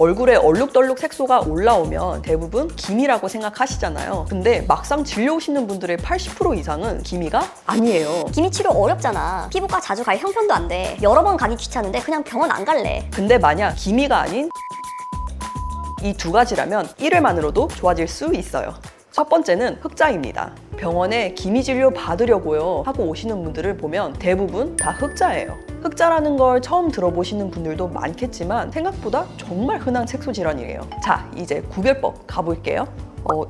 얼굴에 얼룩덜룩 색소가 올라오면 대부분 기미라고 생각하시잖아요. 근데 막상 진료 오시는 분들의 80% 이상은 기미가 아니에요. 기미 치료 어렵잖아. 피부과 자주 갈 형편도 안 돼. 여러 번 가기 귀찮은데 그냥 병원 안 갈래. 근데 만약 기미가 아닌 이 두 가지라면 1회만으로도 좋아질 수 있어요. 첫 번째는 흑자입니다. 병원에 기미 진료 받으려고요 하고 오시는 분들을 보면 대부분 다 흑자예요. 흑자라는 걸 처음 들어보시는 분들도 많겠지만 생각보다 정말 흔한 색소 질환이에요. 자, 이제 구별법 가볼게요.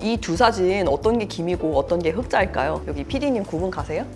이 두 사진 어떤 게 기미고 어떤 게 흑자일까요? 여기 PD님 구분 가세요?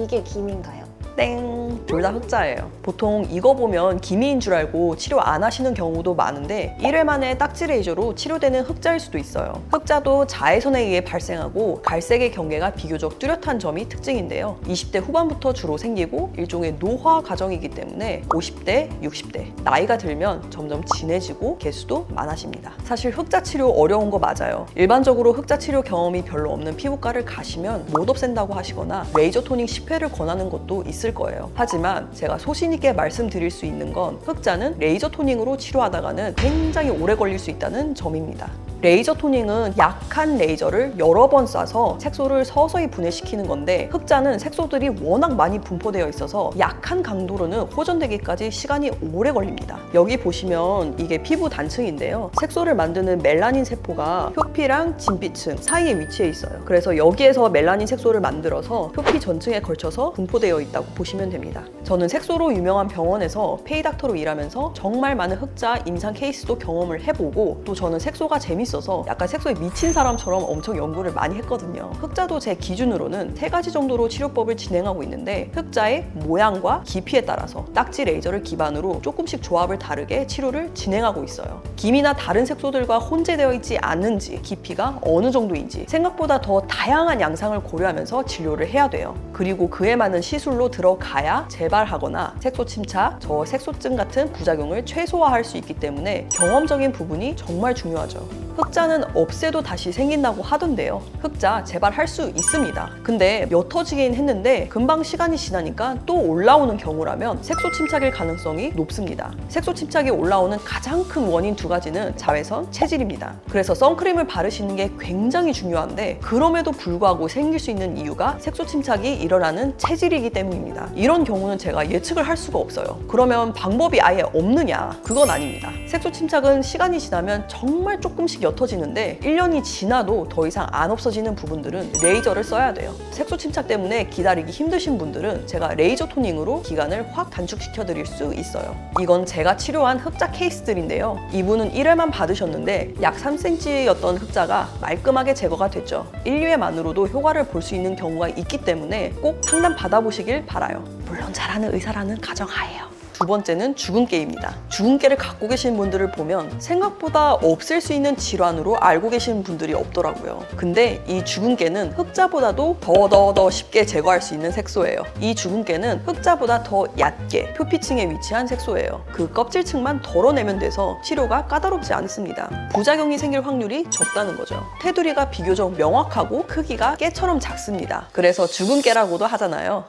이게 기미인가요? 땡! 둘 다 흑자예요. 보통 이거 보면 기미인 줄 알고 치료 안 하시는 경우도 많은데 1회 만에 딱지 레이저로 치료되는 흑자일 수도 있어요. 흑자도 자외선에 의해 발생하고 갈색의 경계가 비교적 뚜렷한 점이 특징인데요. 20대 후반부터 주로 생기고 일종의 노화 과정이기 때문에 50대, 60대 나이가 들면 점점 진해지고 개수도 많아집니다. 사실 흑자 치료 어려운 거 맞아요. 일반적으로 흑자 치료 경험이 별로 없는 피부과를 가시면 못 없앤다고 하시거나 레이저 토닝 10회를 권하는 것도 있을 거예요. 하지만 제가 소신 있게 말씀드릴 수 있는 건 흑자는 레이저 토닝으로 치료하다가는 굉장히 오래 걸릴 수 있다는 점입니다. 레이저 토닝은 약한 레이저를 여러 번 쏴서 색소를 서서히 분해시키는 건데 흑자는 색소들이 워낙 많이 분포되어 있어서 약한 강도로는 호전되기까지 시간이 오래 걸립니다. 여기 보시면 이게 피부 단층인데요. 색소를 만드는 멜라닌 세포가 표피랑 진피층 사이에 위치해 있어요. 그래서 여기에서 멜라닌 색소를 만들어서 표피 전층에 걸쳐서 분포되어 있다고 보시면 됩니다. 저는 색소로 유명한 병원에서 페이닥터로 일하면서 정말 많은 흑자 임상 케이스도 경험을 해보고 또 저는 색소가 재밌어서 약간 색소에 미친 사람처럼 엄청 연구를 많이 했거든요. 흑자도 제 기준으로는 3가지 정도로 치료법을 진행하고 있는데 흑자의 모양과 깊이에 따라서 딱지 레이저를 기반으로 조금씩 조합을 다르게 치료를 진행하고 있어요. 기미나 다른 색소들과 혼재되어 있지 않는지, 깊이가 어느 정도인지 생각보다 더 다양한 양상을 고려하면서 진료를 해야 돼요. 그리고 그에 맞는 시술로 들어가야 재발하거나 색소 침착, 저색소증 같은 부작용을 최소화할 수 있기 때문에 경험적인 부분이 정말 중요하죠. 흑자는 없애도 다시 생긴다고 하던데요. 흑자 재발할 수 있습니다. 근데 옅어지긴 했는데 금방 시간이 지나니까 또 올라오는 경우라면 색소 침착일 가능성이 높습니다. 색소 침착이 올라오는 가장 큰 원인 2가지는 자외선, 체질입니다. 그래서 선크림을 바르시는 게 굉장히 중요한데 그럼에도 불구하고 생길 수 있는 이유가 색소 침착이 일어나는 체질이기 때문입니다. 이런 경우는 제가 예측을 할 수가 없어요. 그러면 방법이 아예 없느냐? 그건 아닙니다. 색소 침착은 시간이 지나면 정말 조금씩 옅어지는데 1년이 지나도 더 이상 안 없어지는 부분들은 레이저를 써야 돼요. 색소 침착 때문에 기다리기 힘드신 분들은 제가 레이저 토닝으로 기간을 확 단축시켜 드릴 수 있어요. 이건 제가 치료한 흑자 케이스들인데요. 이분은 1회만 받으셨는데 약 3cm였던 흑자가 말끔하게 제거가 됐죠. 1, 2회만으로도 효과를 볼 수 있는 경우가 있기 때문에 꼭 상담 받아보시길 바라요. 물론 잘하는 의사라는 가정하에요. 2번째는 주근깨입니다. 주근깨를 갖고 계신 분들을 보면 생각보다 없앨 수 있는 질환으로 알고 계시는 분들이 없더라고요. 근데 이 주근깨는 흑자보다도 더 쉽게 제거할 수 있는 색소예요. 이 주근깨는 흑자보다 더 얕게 표피층에 위치한 색소예요. 그 껍질층만 덜어내면 돼서 치료가 까다롭지 않습니다. 부작용이 생길 확률이 적다는 거죠. 테두리가 비교적 명확하고 크기가 깨처럼 작습니다. 그래서 주근깨라고도 하잖아요.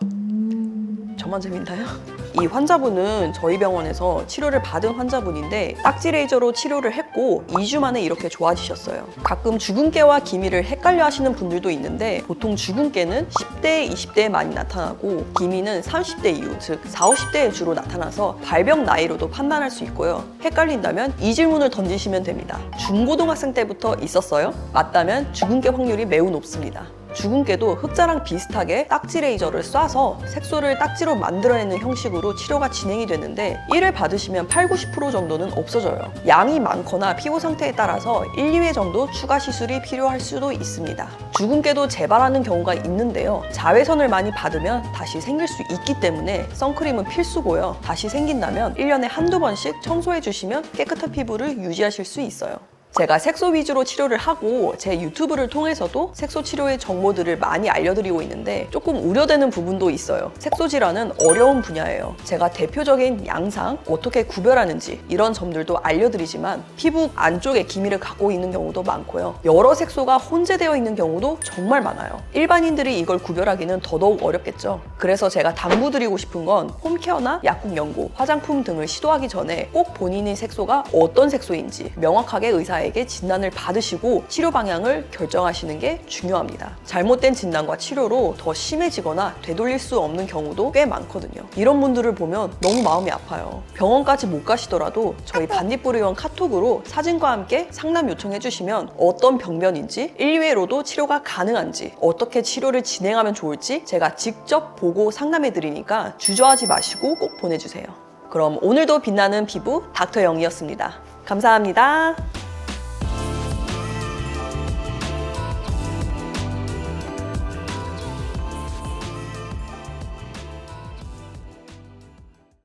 저만 재밌나요? 이 환자분은 저희 병원에서 치료를 받은 환자분인데 딱지 레이저로 치료를 했고 2주 만에 이렇게 좋아지셨어요. 가끔 주근깨와 기미를 헷갈려 하시는 분들도 있는데 보통 주근깨는 10대, 20대에 많이 나타나고 기미는 30대 이후, 즉 40, 50대에 주로 나타나서 발병 나이로도 판단할 수 있고요. 헷갈린다면 이 질문을 던지시면 됩니다. 중고등학생 때부터 있었어요? 맞다면 주근깨 확률이 매우 높습니다. 주근깨도 흑자랑 비슷하게 딱지 레이저를 쏴서 색소를 딱지로 만들어내는 형식으로 치료가 진행이 되는데 1회 받으시면 8, 90% 정도는 없어져요. 양이 많거나 피부 상태에 따라서 1, 2회 정도 추가 시술이 필요할 수도 있습니다. 주근깨도 재발하는 경우가 있는데요. 자외선을 많이 받으면 다시 생길 수 있기 때문에 선크림은 필수고요. 다시 생긴다면 1년에 한두 번씩 청소해 주시면 깨끗한 피부를 유지하실 수 있어요. 제가 색소 위주로 치료를 하고 제 유튜브를 통해서도 색소 치료의 정보들을 많이 알려드리고 있는데 조금 우려되는 부분도 있어요. 색소 질환은 어려운 분야예요. 제가 대표적인 양상, 어떻게 구별하는지 이런 점들도 알려드리지만 피부 안쪽에 기미를 갖고 있는 경우도 많고요. 여러 색소가 혼재되어 있는 경우도 정말 많아요. 일반인들이 이걸 구별하기는 더더욱 어렵겠죠. 그래서 제가 당부드리고 싶은 건 홈케어나 약국 연고, 화장품 등을 시도하기 전에 꼭 본인의 색소가 어떤 색소인지 명확하게 의사에게 진단을 받으시고 치료 방향을 결정하시는 게 중요합니다. 잘못된 진단과 치료로 더 심해지거나 되돌릴 수 없는 경우도 꽤 많거든요. 이런 분들을 보면 너무 마음이 아파요. 병원까지 못 가시더라도 저희 반딧불의원 카톡으로 사진과 함께 상담 요청해 주시면 어떤 병변인지 일회로도 치료가 가능한지 어떻게 치료를 진행하면 좋을지 제가 직접 보고 상담해 드리니까 주저하지 마시고 꼭 보내주세요. 그럼 오늘도 빛나는 피부 닥터 영이었습니다. 감사합니다.